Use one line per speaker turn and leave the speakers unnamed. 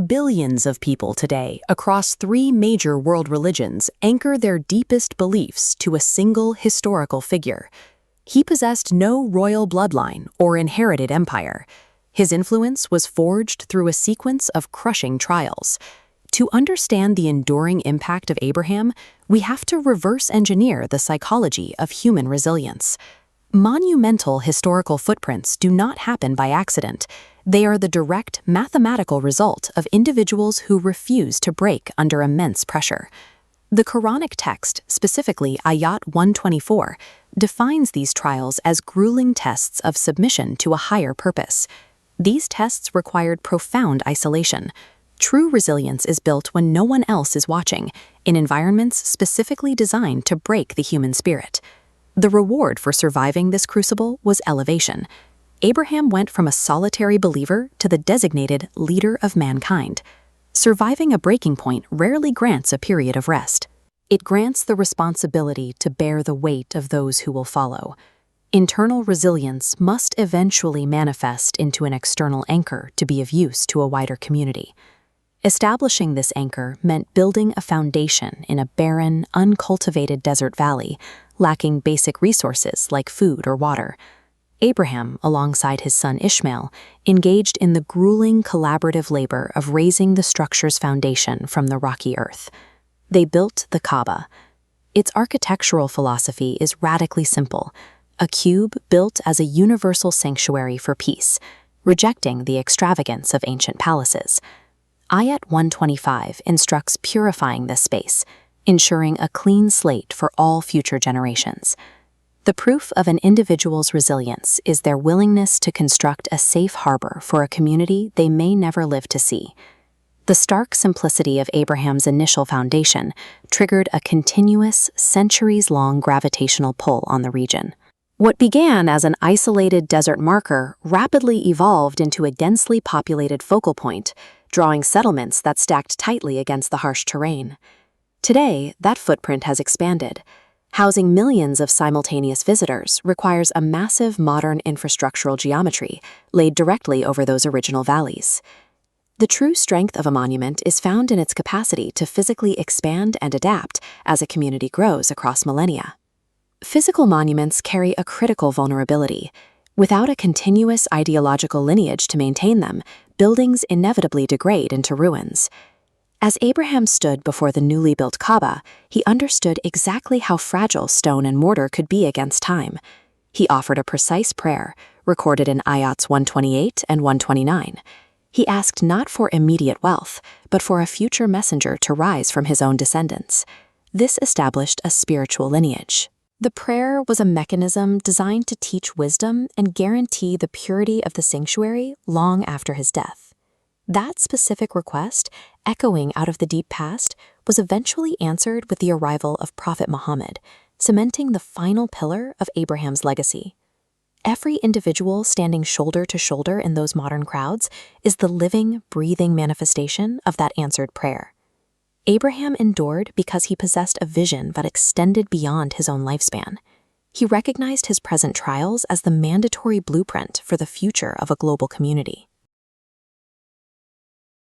Billions of people today, across three major world religions, anchor their deepest beliefs to a single historical figure. He possessed no royal bloodline or inherited empire. His influence was forged through a sequence of crushing trials. To understand the enduring impact of Abraham, we have to reverse engineer the psychology of human resilience. Monumental historical footprints do not happen by accident. They are the direct mathematical result of individuals who refuse to break under immense pressure. The Quranic text, specifically Ayat 124, defines these trials as grueling tests of submission to a higher purpose. These tests required profound isolation. True resilience is built when no one else is watching, in environments specifically designed to break the human spirit. The reward for surviving this crucible was elevation. Abraham went from a solitary believer to the designated leader of mankind. Surviving a breaking point rarely grants a period of rest. It grants the responsibility to bear the weight of those who will follow. Internal resilience must eventually manifest into an external anchor to be of use to a wider community. Establishing this anchor meant building a foundation in a barren, uncultivated desert valley, lacking basic resources like food or water. Abraham, alongside his son Ishmael, engaged in the grueling collaborative labor of raising the structure's foundation from the rocky earth. They built the Kaaba. Its architectural philosophy is radically simple, a cube built as a universal sanctuary for peace, rejecting the extravagance of ancient palaces. Ayat 125 instructs purifying this space, ensuring a clean slate for all future generations. The proof of an individual's resilience is their willingness to construct a safe harbor for a community they may never live to see. The stark simplicity of Abraham's initial foundation triggered a continuous, centuries-long gravitational pull on the region. What began as an isolated desert marker rapidly evolved into a densely populated focal point, drawing settlements that stacked tightly against the harsh terrain. Today, that footprint has expanded. Housing millions of simultaneous visitors requires a massive modern infrastructural geometry laid directly over those original valleys. The true strength of a monument is found in its capacity to physically expand and adapt as a community grows across millennia. Physical monuments carry a critical vulnerability. Without a continuous ideological lineage to maintain them, buildings inevitably degrade into ruins. As Abraham stood before the newly built Kaaba, he understood exactly how fragile stone and mortar could be against time. He offered a precise prayer, recorded in Ayats 128 and 129. He asked not for immediate wealth, but for a future messenger to rise from his own descendants. This established a spiritual lineage. The prayer was a mechanism designed to teach wisdom and guarantee the purity of the sanctuary long after his death. That specific request, echoing out of the deep past, was eventually answered with the arrival of Prophet Muhammad, cementing the final pillar of Abraham's legacy. Every individual standing shoulder to shoulder in those modern crowds is the living, breathing manifestation of that answered prayer. Abraham endured because he possessed a vision that extended beyond his own lifespan. He recognized his present trials as the mandatory blueprint for the future of a global community.